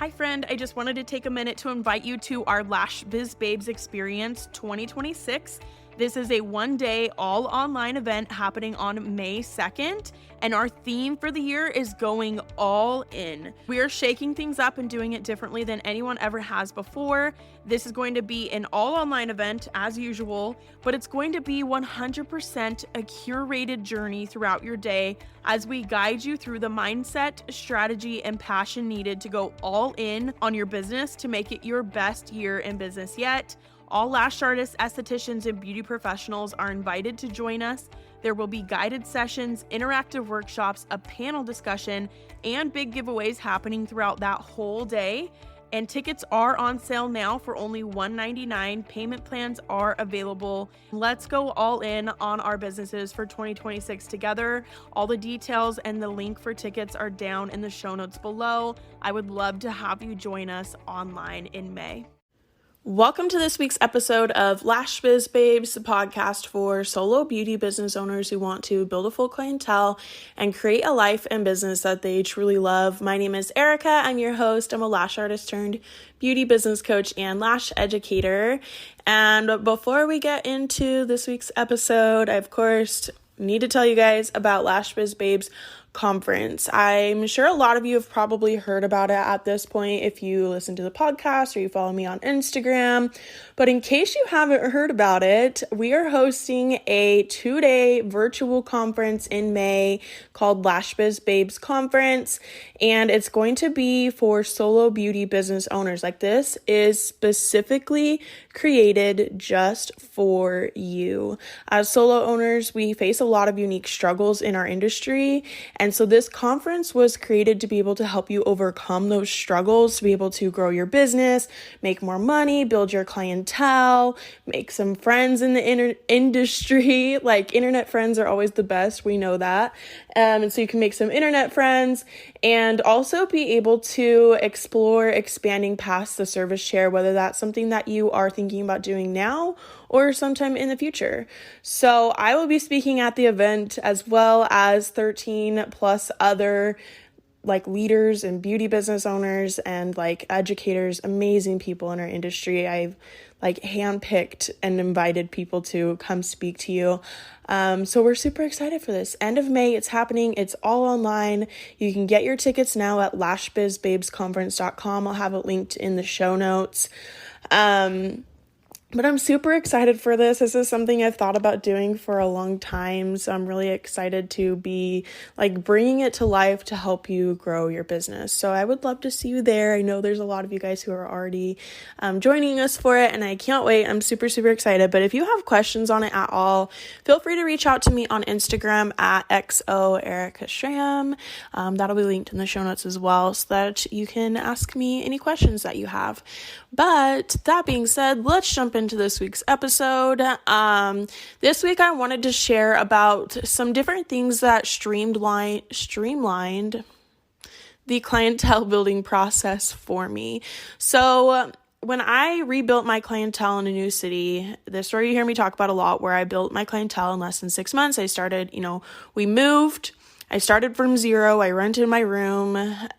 Hi friend, I just wanted to take a minute to invite you to our Lash Biz Babes Experience 2026. This is a one-day all online event happening on May 2nd, and our theme for the year is going all in. We are shaking things up and doing it differently than anyone ever has before. This is going to be an all online event as usual, but it's going to be 100% a curated journey throughout your day as we guide you through the mindset, strategy, and passion needed to go all in on your business to make it your best year in business yet. All lash artists, estheticians, and beauty professionals are invited to join us. There will be guided sessions, interactive workshops, a panel discussion, and big giveaways happening throughout that whole day. And tickets are on sale now for only $199. Payment plans are available. Let's go all in on our businesses for 2026 together. All the details and the link for tickets are down in the show notes below. I would love to have you join us online in May. Welcome to this week's episode of Lash Biz Babes, the podcast for solo beauty business owners who want to build a full clientele and create a life and business that they truly love. My name is Erica. I'm your host. I'm a lash artist turned beauty business coach and lash educator. And before we get into this week's episode, I, of course, need to tell you guys about Lash Biz Babes conference. I'm sure a lot of you have probably heard about it at this point if you listen to the podcast or you follow me on Instagram. But in case you haven't heard about it, we are hosting a 2-day virtual conference in May called Lash Biz Babes Conference. And it's going to be for solo beauty business owners. Like, this is specifically created just for you. As solo owners, we face a lot of unique struggles in our industry. And so this conference was created to be able to help you overcome those struggles, to be able to grow your business, make more money, build your clientele, make some friends in the industry. Like, internet friends are always the best. We know that. And so you can make some internet friends and also be able to explore expanding past the service chair, whether that's something that you are thinking about doing now or sometime in the future. So I will be speaking at the event, as well as 13 plus other leaders and beauty business owners and educators, amazing people in our industry. I've handpicked and invited people to come speak to you. So we're super excited for this. End of May, it's happening. It's all online. You can get your tickets now at lashbizbabesconference.com. I'll have it linked in the show notes. But I'm super excited for this. This is something I've thought about doing for a long time. So I'm really excited to be bringing it to life to help you grow your business. So I would love to see you there. I know there's a lot of you guys who are already joining us for it, and I can't wait. I'm super, super excited. But if you have questions on it at all, feel free to reach out to me on Instagram at XOEricaShram. That'll be linked in the show notes as well, so that you can ask me any questions that you have. But that being said, let's jump into this week's episode. This week I wanted to share about some different things that streamlined the clientele building process for me. So when I rebuilt my clientele in a new city, the story you hear me talk about a lot, where I built my clientele in less than 6 months. I started, we moved. I started from zero. I rented my room,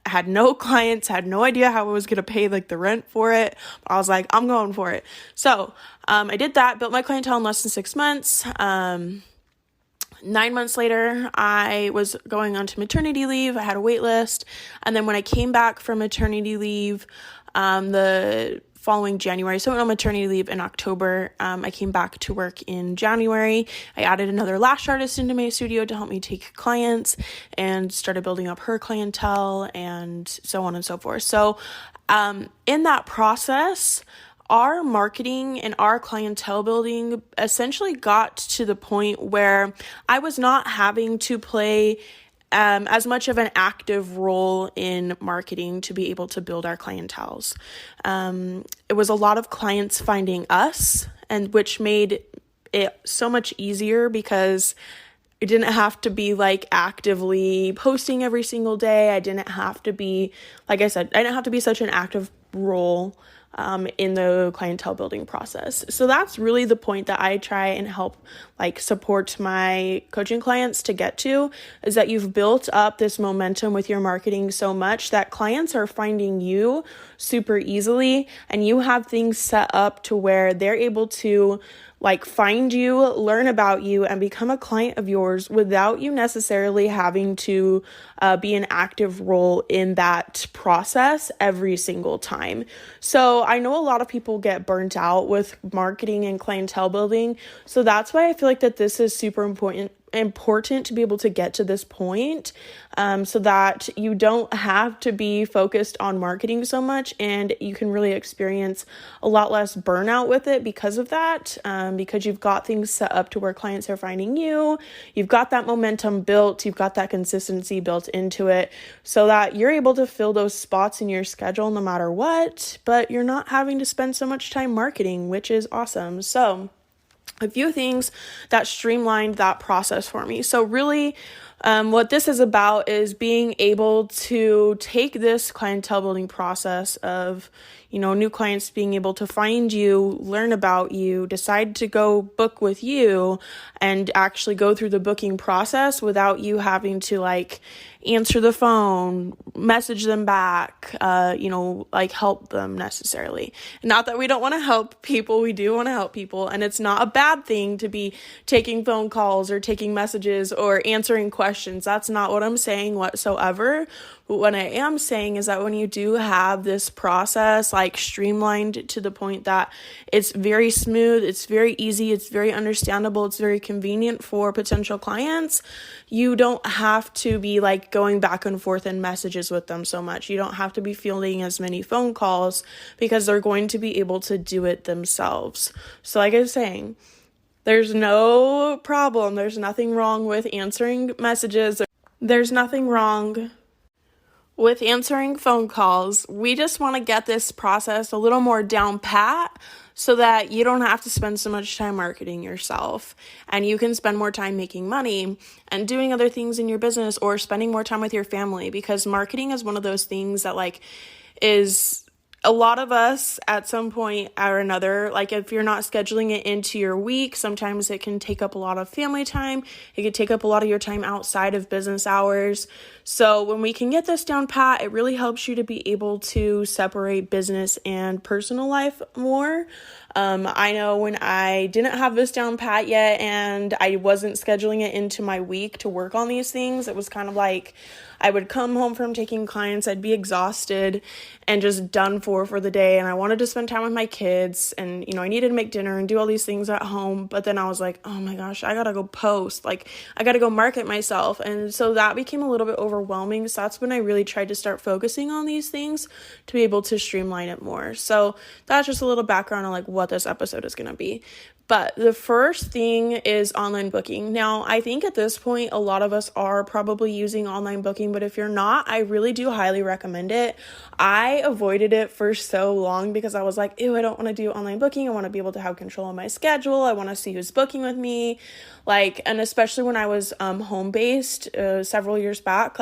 had no clients, had no idea how I was going to pay the rent for it. But I was like, I'm going for it. So I did that, built my clientele in less than 6 months. 9 months later, I was going on to maternity leave. I had a wait list. And then when I came back from maternity leave, the following January, so I went on maternity leave in October. I came back to work in January. I added another lash artist into my studio to help me take clients and started building up her clientele and so on and so forth. So in that process, our marketing and our clientele building essentially got to the point where I was not having to play as much of an active role in marketing to be able to build our clienteles. It was a lot of clients finding us, and which made it so much easier because I didn't have to be actively posting every single day. I didn't have to be, like I said, I didn't have to be such an active role in the clientele building process. So that's really the point that I try and help support my coaching clients to get to, is that you've built up this momentum with your marketing so much that clients are finding you super easily, and you have things set up to where they're able to find you, learn about you, and become a client of yours without you necessarily having to be an active role in that process every single time. So I know a lot of people get burnt out with marketing and clientele building. So that's why I feel like that this is super important to be able to get to this point, so that you don't have to be focused on marketing so much, and you can really experience a lot less burnout with it because of that, because you've got things set up to where clients are finding you, you've got that momentum built, you've got that consistency built into it, so that you're able to fill those spots in your schedule no matter what, but you're not having to spend so much time marketing, which is awesome. So a few things that streamlined that process for me. So really, what this is about is being able to take this clientele building process of, new clients being able to find you, learn about you, decide to go book with you, and actually go through the booking process without you having to answer the phone, message them back, help them necessarily. Not that we don't want to help people, we do want to help people, and it's not a bad thing to be taking phone calls or taking messages or answering questions. That's not what I'm saying whatsoever. But what I am saying is that when you do have this process streamlined to the point that it's very smooth, it's very easy, it's very understandable, it's very convenient for potential clients, you don't have to be going back and forth in messages with them so much. You don't have to be fielding as many phone calls because they're going to be able to do it themselves. So like I was saying, there's no problem. There's nothing wrong with answering messages. There's nothing wrong with answering phone calls. We just want to get this process a little more down pat so that you don't have to spend so much time marketing yourself, and you can spend more time making money and doing other things in your business or spending more time with your family, because marketing is one of those things that is a lot of us at some point or another, if you're not scheduling it into your week, sometimes it can take up a lot of family time. It could take up a lot of your time outside of business hours. So when we can get this down pat, it really helps you to be able to separate business and personal life more. I know when I didn't have this down pat yet and I wasn't scheduling it into my week to work on these things, it was kind of I would come home from taking clients, I'd be exhausted and just done for the day, and I wanted to spend time with my kids, and I needed to make dinner and do all these things at home, but then I was like, oh my gosh, I gotta go post, I gotta go market myself, and so that became a little bit overwhelming. So that's when I really tried to start focusing on these things to be able to streamline it more. So that's just a little background on what this episode is gonna be. But the first thing is online booking. Now, I think at this point, a lot of us are probably using online booking, but if you're not, I really do highly recommend it. I avoided it for so long because I was like, ew, I don't want to do online booking. I want to be able to have control of my schedule. I want to see who's booking with me. And especially when I was home-based several years back,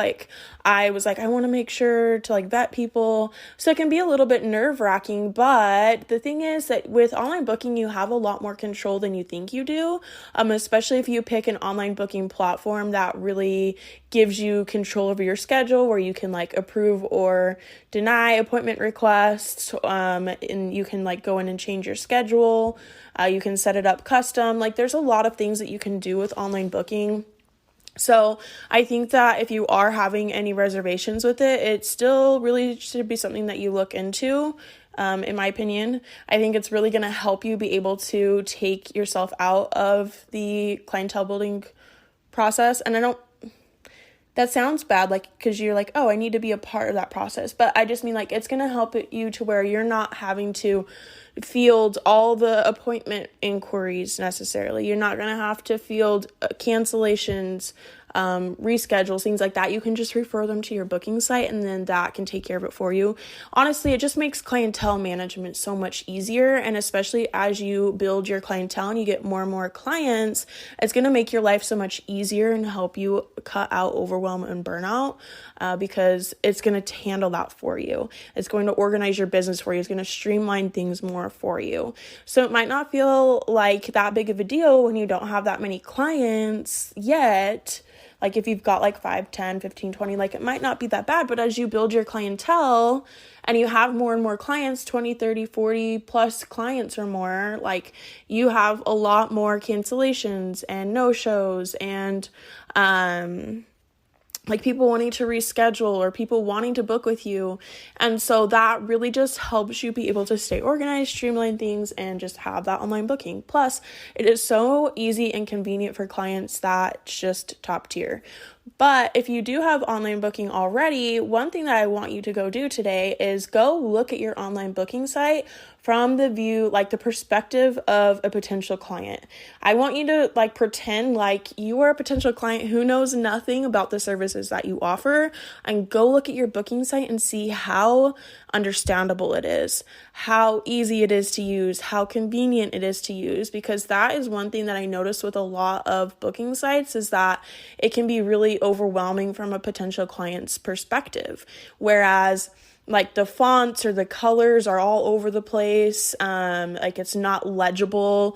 I was I want to make sure to vet people. So it can be a little bit nerve-wracking, but the thing is that with online booking, you have a lot more control than you think you do, especially if you pick an online booking platform that really gives you control over your schedule, where you can approve or deny appointment requests, and you can go in and change your schedule. You can set it up custom. There's a lot of things that you can do with online booking. So I think that if you are having any reservations with it, it still really should be something that you look into. In my opinion, I think it's really going to help you be able to take yourself out of the clientele building process. And that sounds bad, because you're oh, I need to be a part of that process. But I just mean it's going to help you to where you're not having to field all the appointment inquiries necessarily. You're not going to have to field cancellations. reschedules, things like that, you can just refer them to your booking site, and then that can take care of it for you. Honestly, it just makes clientele management so much easier. And especially as you build your clientele and you get more and more clients, it's going to make your life so much easier and help you cut out overwhelm and burnout, because it's going to handle that for you. It's going to organize your business for you. It's going to streamline things more for you. So it might not feel like that big of a deal when you don't have that many clients yet. Like if you've got like 5, 10, 15, 20, like it might not be that bad. But as you build your clientele and you have more and more clients, 20, 30, 40 plus clients or more, like you have a lot more cancellations and no-shows and like people wanting to reschedule or people wanting to book with you. And so that really just helps you be able to stay organized, streamline things, and just have that online booking. Plus, it is so easy and convenient for clients that's just top tier. But if you do have online booking already, one thing that I want you to go do today is go look at your online booking site from the view, like the perspective of a potential client. I want you to like pretend like you are a potential client who knows nothing about the services that you offer, and go look at your booking site and see how understandable it is, how easy it is to use, how convenient it is to use, because that is one thing that I noticed with a lot of booking sites is that it can be really overwhelming from a potential client's perspective. Whereas like the fonts or the colors are all over the place, like it's not legible.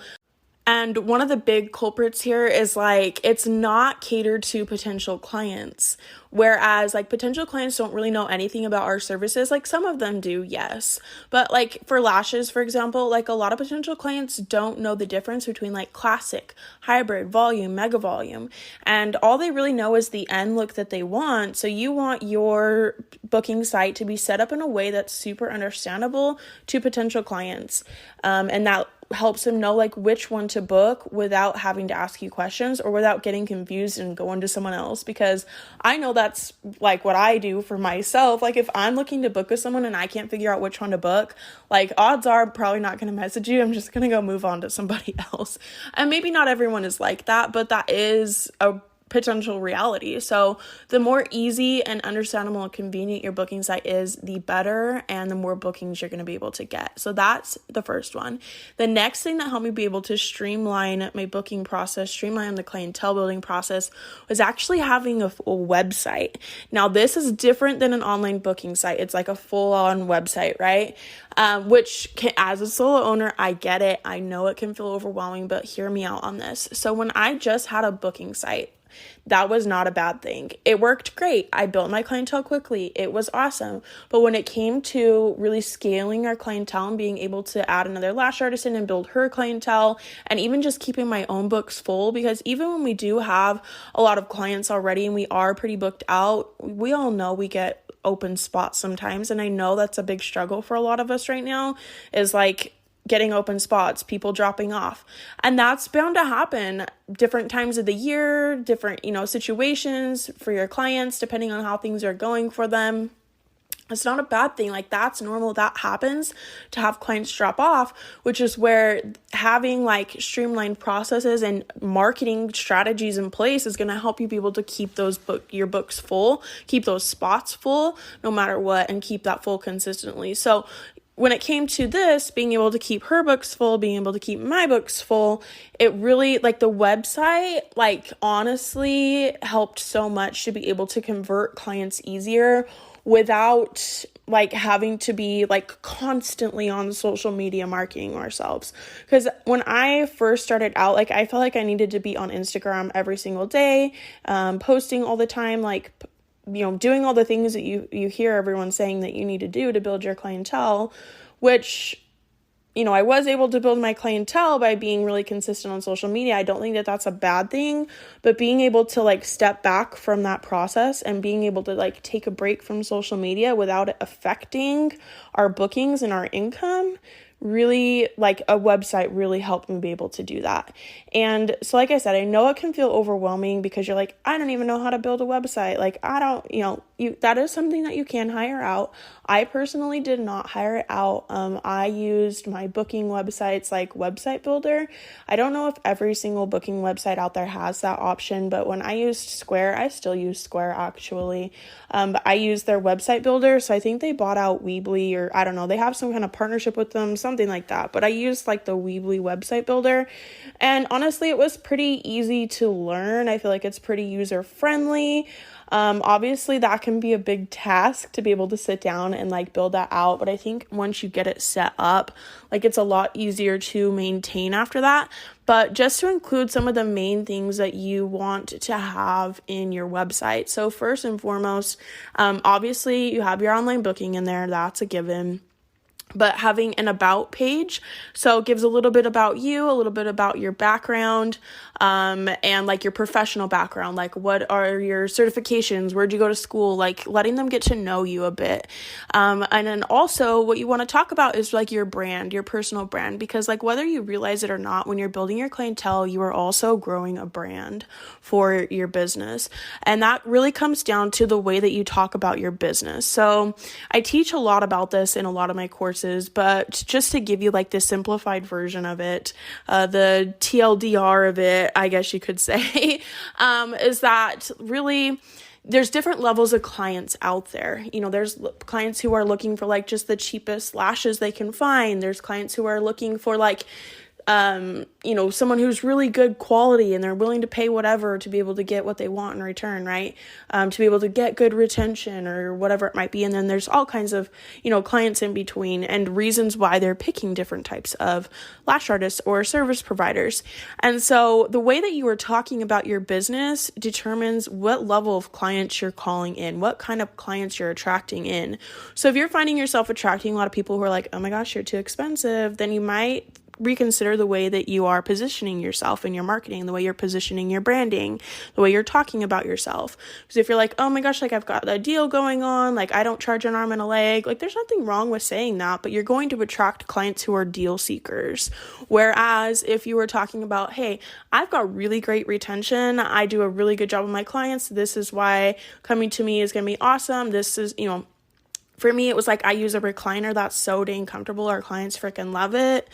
And one of the big culprits here is like, it's not catered to potential clients. Whereas like potential clients don't really know anything about our services. Like some of them do, yes. But like for lashes, for example, like a lot of potential clients don't know the difference between like classic, hybrid, volume, mega volume. And all they really know is the end look that they want. So you want your booking site to be set up in a way that's super understandable to potential clients. And that helps them know like which one to book without having to ask you questions or without getting confused and going to someone else. Because I know that's like what I do for myself. Like if I'm looking to book with someone and I can't figure out which one to book, like odds are I'm probably not going to message you. I'm just going to go move on to somebody else. And maybe not everyone is like that, but that is a potential reality. So the more easy and understandable and convenient your booking site is, the better, and the more bookings you're going to be able to get. So that's the first one. The next thing that helped me be able to streamline my booking process, streamline the clientele building process, was actually having a website. Now this is different than an online booking site. It's like a full-on website, right? Which can, as a solo owner, I get it. I know it can feel overwhelming, but hear me out on this. So when I just had a booking site, that was not a bad thing. It worked great. I built my clientele quickly. It was awesome. But when it came to really scaling our clientele and being able to add another lash artist in and build her clientele, and even just keeping my own books full, because even when we do have a lot of clients already and we are pretty booked out, we all know we get open spots sometimes. And I know that's a big struggle for a lot of us right now, is like getting open spots, people dropping off. And that's bound to happen different times of the year, different, situations for your clients, depending on how things are going for them. It's not a bad thing. Like that's normal. That happens to have clients drop off, which is where having like streamlined processes and marketing strategies in place is going to help you be able to keep your books full, keep those spots full no matter what, and keep that full consistently. So when it came to this, being able to keep her books full, being able to keep my books full, it really, like the website, like honestly helped so much to be able to convert clients easier without like having to be like constantly on social media marketing ourselves. Because when I first started out, like I felt like I needed to be on Instagram every single day, posting all the time, like doing all the things that you hear everyone saying that you need to do to build your clientele, which, I was able to build my clientele by being really consistent on social media. I don't think that that's a bad thing, but being able to like step back from that process and being able to like take a break from social media without it affecting our bookings and our income really, like, a website really helped me be able to do that. And so, like I said, I know it can feel overwhelming because you're like, I don't even know how to build a website. Like, I don't, that is something that you can hire out. I personally did not hire it out. I used my booking websites like Website Builder. I don't know if every single booking website out there has that option, but when I used Square, I still use Square actually. But I used their Website Builder. So I think they bought out Weebly, or I don't know, they have some kind of partnership with them, something like that. But I used like the Weebly Website Builder. And honestly, it was pretty easy to learn. I feel like it's pretty user friendly. Obviously that can be a big task to be able to sit down and like build that out. But I think once you get it set up, like it's a lot easier to maintain after that. But just to include some of the main things that you want to have in your website. So first and foremost, obviously you have your online booking in there. That's a given. But having an about page, so it gives a little bit about you, a little bit about your background, and like your professional background, like what are your certifications, where'd you go to school, like letting them get to know you a bit. And then also what you want to talk about is like your brand, your personal brand, because like whether you realize it or not, when you're building your clientele, you are also growing a brand for your business. And that really comes down to the way that you talk about your business. So I teach a lot about this in a lot of my courses, but just to give you like the simplified version of it, the TLDR of it, I guess you could say, is that really there's different levels of clients out there. There's clients who are looking for like just the cheapest lashes they can find. There's clients who are looking for like someone who's really good quality and they're willing to pay whatever to be able to get what they want in return, right? To be able to get good retention or whatever it might be. And then there's all kinds of, clients in between and reasons why they're picking different types of lash artists or service providers. And so the way that you are talking about your business determines what level of clients you're calling in, what kind of clients you're attracting in. So if you're finding yourself attracting a lot of people who are like, oh my gosh, you're too expensive, then you might reconsider the way that you are positioning yourself in your marketing, the way you're positioning your branding, the way you're talking about yourself. Because if you're like, oh my gosh, like I've got a deal going on, like I don't charge an arm and a leg, like there's nothing wrong with saying that, but you're going to attract clients who are deal seekers. Whereas if you were talking about, hey, I've got really great retention, I do a really good job with my clients, this is why coming to me is going to be awesome. This is, for me, it was like I use a recliner that's so dang comfortable. Our clients freaking love it.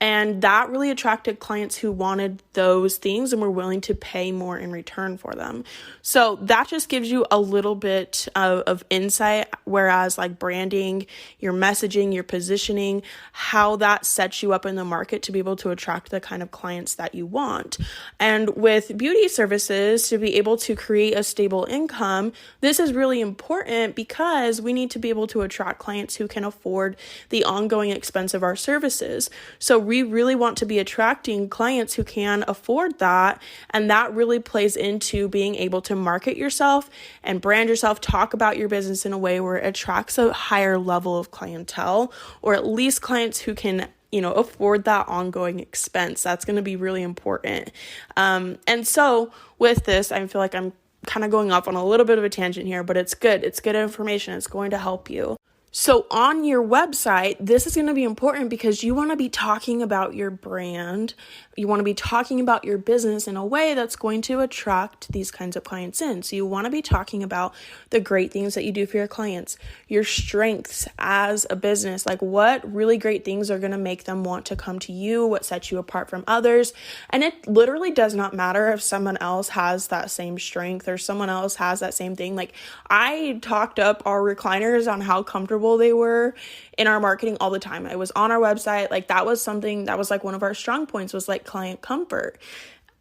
And that really attracted clients who wanted those things and were willing to pay more in return for them. So that just gives you a little bit of insight, whereas like branding, your messaging, your positioning, how that sets you up in the market to be able to attract the kind of clients that you want. And with beauty services, to be able to create a stable income, this is really important because we need to be able to attract clients who can afford the ongoing expense of our services. So we really want to be attracting clients who can afford that. And that really plays into being able to market yourself and brand yourself, talk about your business in a way where it attracts a higher level of clientele, or at least clients who can afford that ongoing expense. That's going to be really important. And so with this, I feel like I'm kind of going off on a little bit of a tangent here, but it's good. It's good information. It's going to help you. So on your website, this is going to be important because you want to be talking about your brand. You want to be talking about your business in a way that's going to attract these kinds of clients in. So you want to be talking about the great things that you do for your clients, your strengths as a business, like what really great things are going to make them want to come to you, what sets you apart from others. And it literally does not matter if someone else has that same strength or someone else has that same thing. Like I talked up our recliners on how comfortable they were in our marketing all the time. It was on our website. Like that was something that was like one of our strong points, was like client comfort.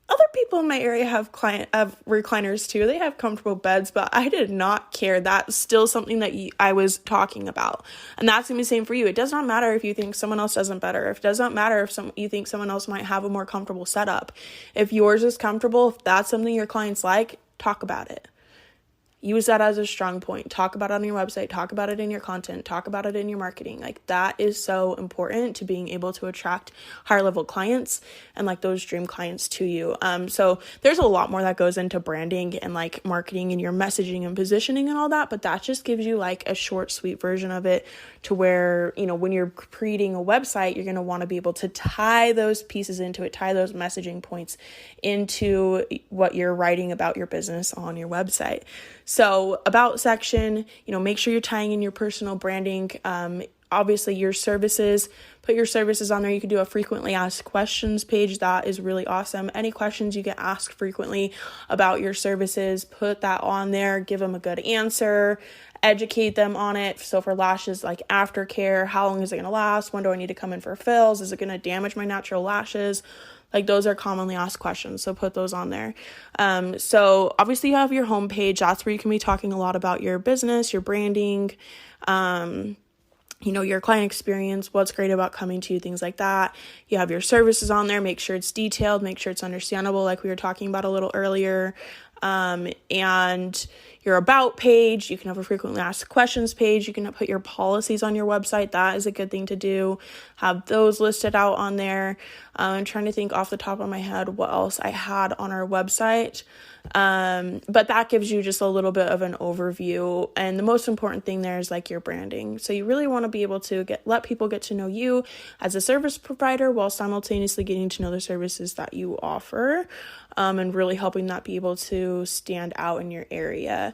Other people in my area have recliners too. They have comfortable beds, but I did not care. That's still something that I was talking about. And that's going to be the same for you. It does not matter if you think someone else doesn't better. It does not matter if you think someone else might have a more comfortable setup. If yours is comfortable, if that's something your clients like, talk about it. use that as a strong point. Talk about it on your website, talk about it in your content, talk about it in your marketing. Like that is so important to being able to attract higher level clients and like those dream clients to you. So there's a lot more that goes into branding and like marketing and your messaging and positioning and all that, but that just gives you like a short, sweet version of it to where, you know, when you're creating a website, you're going to want to be able to tie those pieces into it, tie those messaging points into what you're writing about your business on your website. So about section, you know, make sure you're tying in your personal branding. Obviously your services, put your services on there. You could do a frequently asked questions page. That is really awesome. Any questions you get asked frequently about your services, put that on there, give them a good answer, educate them on it. So for lashes, like aftercare, how long is it going to last? When do I need to come in for fills? Is it going to damage my natural lashes? Like those are commonly asked questions. So put those on there. So obviously you have your homepage. That's where you can be talking a lot about your business, your branding, you know, your client experience, what's great about coming to you, things like that. You have your services on there. Make sure it's detailed, make sure it's understandable, like we were talking about a little earlier. And your about page, you can have a frequently asked questions page. You can put your policies on your website. That is a good thing to do. Have those listed out on there. I'm trying to think off the top of my head what else I had on our website. But that gives you just a little bit of an overview. And the most important thing there is like your branding. So you really want to be able to let people get to know you as a service provider while simultaneously getting to know the services that you offer, and really helping that be able to stand out in your area.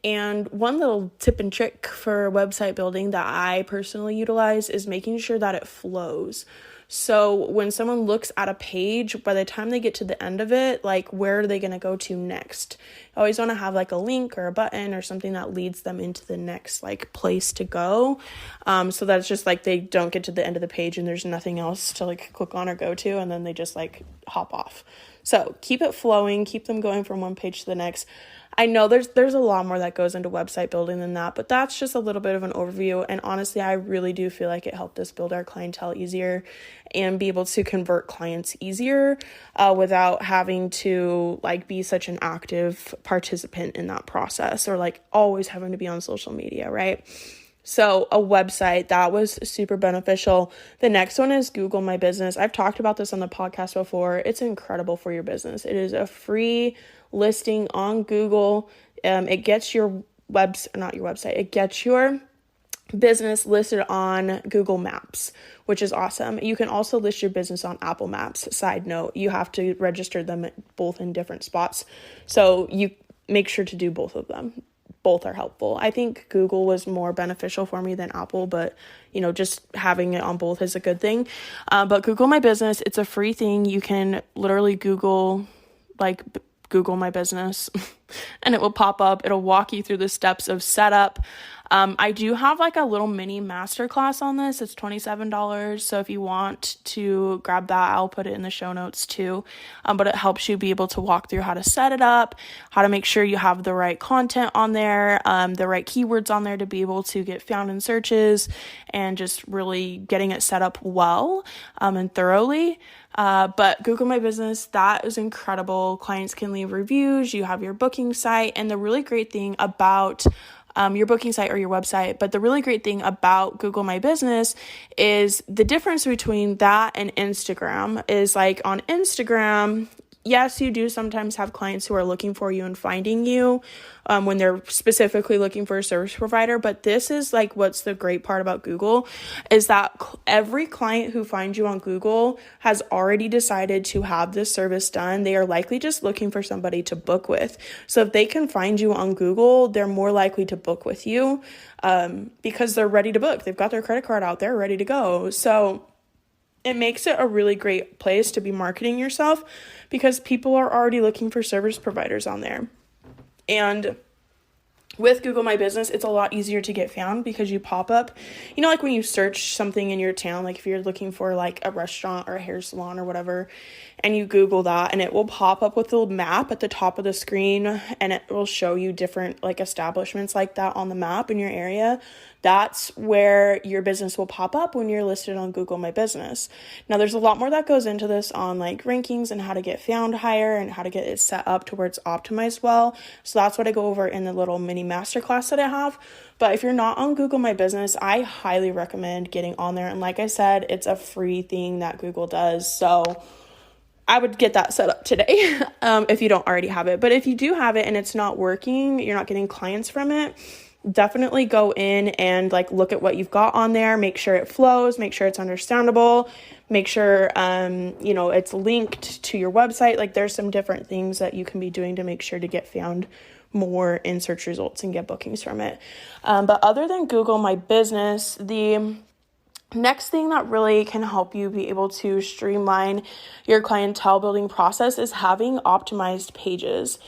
And one little tip and trick for website building that I personally utilize is making sure that it flows. So when someone looks at a page, by the time they get to the end of it, like where are they going to go to next? You always want to have like a link or a button or something that leads them into the next like place to go. So that's just like they don't get to the end of the page and there's nothing else to like click on or go to, and then they just like hop off. So keep it flowing, keep them going from one page to the next. I know there's a lot more that goes into website building than that, but that's just a little bit of an overview. And honestly, I really do feel like it helped us build our clientele easier and be able to convert clients easier without having to like be such an active participant in that process or like always having to be on social media, right? So a website, that was super beneficial. The next one is Google My Business. I've talked about this on the podcast before. It's incredible for your business. It is a free listing on Google. It gets your it gets your business listed on Google Maps, which is awesome. You can also list your business on Apple Maps. Side note, you have to register them both in different spots. So you make sure to do both of them. Both are helpful. I think Google was more beneficial for me than Apple, but you know, just having it on both is a good thing. But Google My Business, it's a free thing. You can literally Google My Business and it will pop up. It'll walk you through the steps of setup. I do have like a little mini masterclass on this. It's $27. So if you want to grab that, I'll put it in the show notes too. But it helps you be able to walk through how to set it up, how to make sure you have the right content on there, the right keywords on there to be able to get found in searches, and just really getting it set up well and thoroughly. But Google My Business, that is incredible. Clients can leave reviews. You have your booking site, and the really great thing about your booking site or your website. But the really great thing about Google My Business is the difference between that and Instagram is like on Instagram, yes, you do sometimes have clients who are looking for you and finding you when they're specifically looking for a service provider. But this is like what's the great part about Google is that every client who finds you on Google has already decided to have this service done. They are likely just looking for somebody to book with. So if they can find you on Google, they're more likely to book with you because they're ready to book. They've got their credit card out there ready to go. So it makes it a really great place to be marketing yourself because people are already looking for service providers on there. And with Google My Business, it's a lot easier to get found because you pop up, you know, like when you search something in your town, like if you're looking for like a restaurant or a hair salon or whatever, and you Google that, and it will pop up with a little map at the top of the screen, and it will show you different like establishments like that on the map in your area. that's where your business will pop up when you're listed on Google My Business. Now, there's a lot more that goes into this on like rankings and how to get found higher and how to get it set up to where it's optimized well. So that's what I go over in the little mini masterclass that I have. But if you're not on Google My Business, I highly recommend getting on there. And like I said, it's a free thing that Google does. So I would get that set up today if you don't already have it. But if you do have it and it's not working, you're not getting clients from it, definitely go in and like look at what you've got on there, make sure it flows, make sure it's understandable, make sure, it's linked to your website. Like there's some different things that you can be doing to make sure to get found more in search results and get bookings from it. But other than Google My Business, the next thing that really can help you be able to streamline your clientele building process is having optimized pages.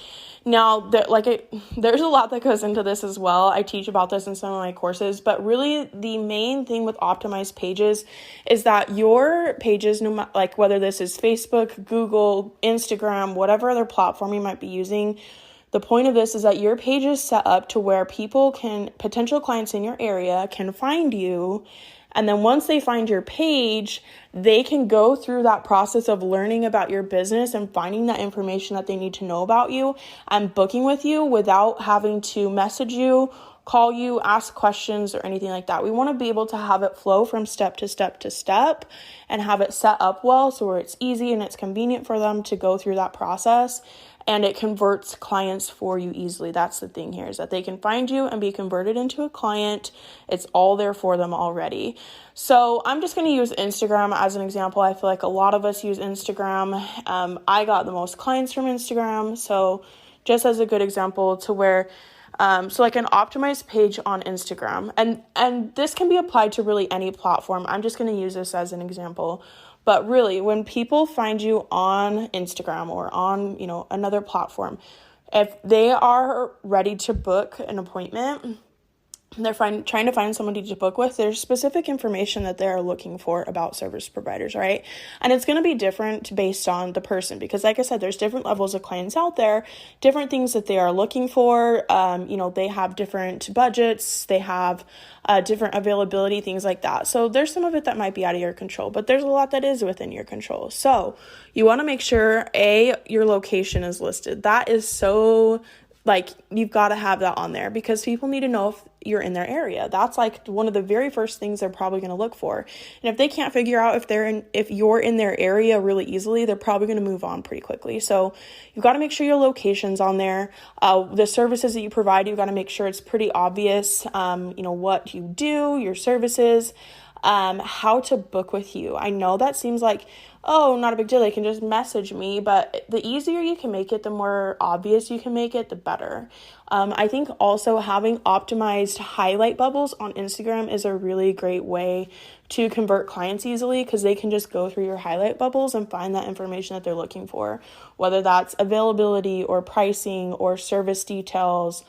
Now, there's a lot that goes into this as well. I teach about this in some of my courses, but really the main thing with optimized pages is that your pages, like whether this is Facebook, Google, Instagram, whatever other platform you might be using, the point of this is that your page is set up to where potential clients in your area can find you. And then once they find your page, they can go through that process of learning about your business and finding that information that they need to know about you and booking with you without having to message you, call you, ask questions, or anything like that. We want to be able to have it flow from step to step to step and have it set up well so where it's easy and it's convenient for them to go through that process. And it converts clients for you easily. That's the thing here, is that they can find you and be converted into a client. It's all there for them already. So I'm just going to use Instagram as an example. I feel like a lot of us use Instagram. I got the most clients from Instagram. So just as a good example to where, so like an optimized page on Instagram, and this can be applied to really any platform. I'm just going to use this as an example. But really, when people find you on Instagram or on, another platform, if they are ready to book an appointment, they're trying to find somebody to book with, there's specific information that they're looking for about service providers, right? And it's going to be different based on the person because, like I said, there's different levels of clients out there, different things that they are looking for. They have different budgets, they have different availability, things like that. So there's some of it that might be out of your control, but there's a lot that is within your control. So you want to make sure, your location is listed. That is so... you've got to have that on there because people need to know if you're in their area. That's like one of the very first things they're probably going to look for. And if they can't figure out if you're in their area really easily, they're probably going to move on pretty quickly. So you've got to make sure your location's on there. The services that you provide, you've got to make sure it's pretty obvious, what you do, your services, how to book with you. I know that seems like, oh, not a big deal, they can just message me, but the easier you can make it, the more obvious you can make it, the better. I think also having optimized highlight bubbles on Instagram is a really great way to convert clients easily because they can just go through your highlight bubbles and find that information that they're looking for, whether that's availability or pricing or service details,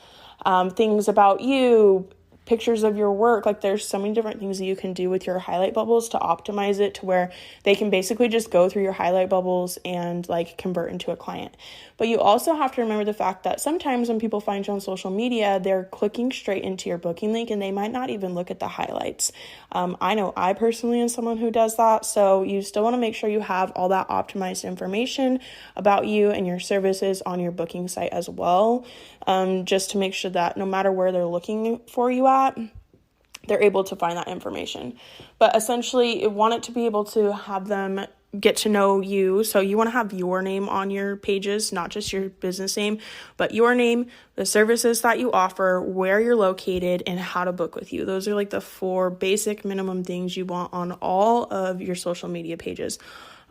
things about you, pictures of your work. Like there's so many different things that you can do with your highlight bubbles to optimize it to where they can basically just go through your highlight bubbles and convert into a client. But you also have to remember the fact that sometimes when people find you on social media, they're clicking straight into your booking link and they might not even look at the highlights. I know I personally am someone who does that. So you still want to make sure you have all that optimized information about you and your services on your booking site as well. Just to make sure that no matter where they're looking for you at, they're able to find that information. But essentially, you want it to be able to have them get to know you. So you want to have your name on your pages, not just your business name, but your name, the services that you offer, where you're located, and how to book with you. Those are the 4 basic minimum things you want on all of your social media pages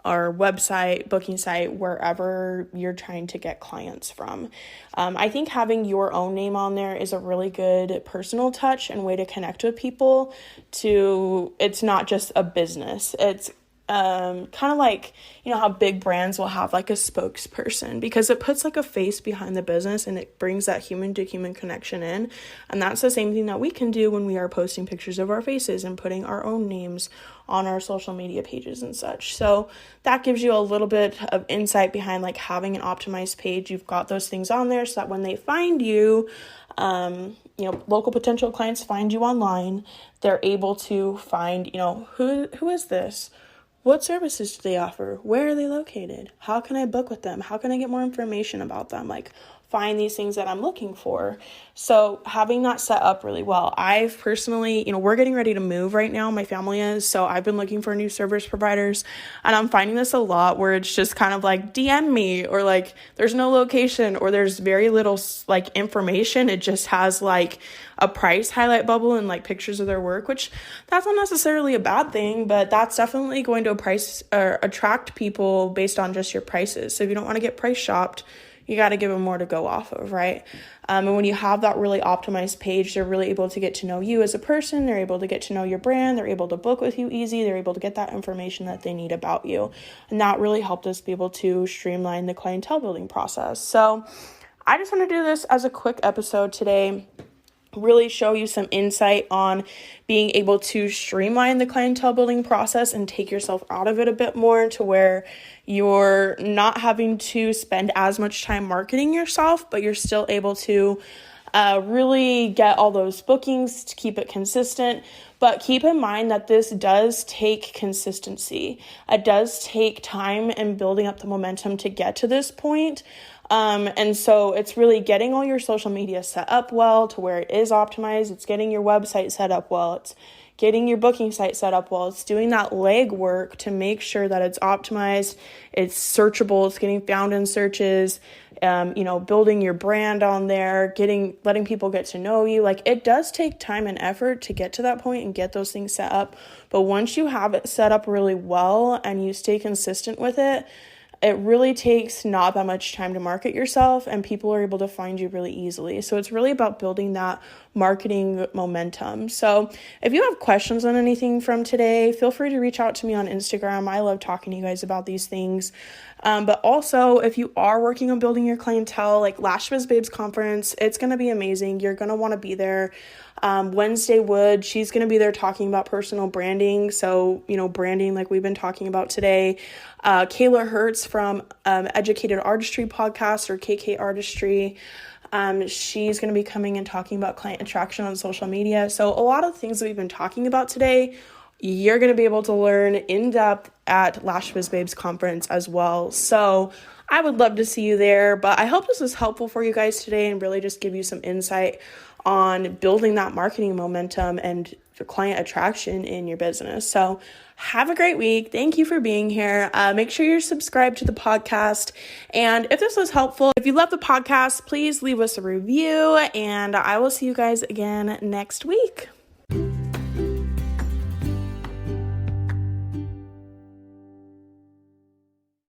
or website, booking site, wherever you're trying to get clients from. I think having your own name on there is a really good personal touch and way to connect with people. It's not just a business. It's kind of like, how big brands will have a spokesperson because it puts a face behind the business and it brings that human to human connection in. And that's the same thing that we can do when we are posting pictures of our faces and putting our own names on our social media pages and such. So that gives you a little bit of insight behind having an optimized page. You've got those things on there so that when they find you, Local potential clients find you online. They're able to find, who is this? What services do they offer? Where are they located? How can I book with them? How can I get more information about them? Like, find these things that I'm looking for. So having that set up really well. I've personally, we're getting ready to move right now. My family is. So I've been looking for new service providers, and I'm finding this a lot where it's just kind of like DM me, or like there's no location, or there's very little like information. It just has like a price highlight bubble and like pictures of their work, which that's not necessarily a bad thing, but that's definitely going to attract people based on just your prices. So if you don't want to get price shopped, you got to give them more to go off of, right? And when you have that really optimized page, they're really able to get to know you as a person. They're able to get to know your brand. They're able to book with you easy. They're able to get that information that they need about you. And that really helped us be able to streamline the clientele building process. So I just want to do this as a quick episode today, really show you some insight on being able to streamline the clientele building process and take yourself out of it a bit more, to where you're not having to spend as much time marketing yourself, but you're still able to really get all those bookings to keep it consistent. But keep in mind that this does take consistency. It does take time and building up the momentum to get to this point. And so it's really getting all your social media set up well to where it is optimized. It's getting your website set up well. It's getting your booking site set up well. It's doing that legwork to make sure that it's optimized, it's searchable, it's getting found in searches, building your brand on there, letting people get to know you. Like, it does take time and effort to get to that point and get those things set up. But once you have it set up really well and you stay consistent with it, it really takes not that much time to market yourself, and people are able to find you really easily. So it's really about building that marketing momentum. So if you have questions on anything from today, feel free to reach out to me on Instagram. I love talking to you guys about these things. But also, if you are working on building your clientele, like Lash Biz Babes Conference, it's going to be amazing. You're going to want to be there. Wednesday Wood, she's going to be there talking about personal branding. So, branding like we've been talking about today. Kayla Hertz from Educated Artistry Podcast, or KK Artistry. She's going to be coming and talking about client attraction on social media. So a lot of the things that we've been talking about today, you're going to be able to learn in depth at Lash Biz Babes Conference as well. So I would love to see you there, but I hope this was helpful for you guys today and really just give you some insight on building that marketing momentum and the client attraction in your business. So have a great week. Thank you for being here. Make sure you're subscribed to the podcast. And if this was helpful, if you love the podcast, please leave us a review, and I will see you guys again next week.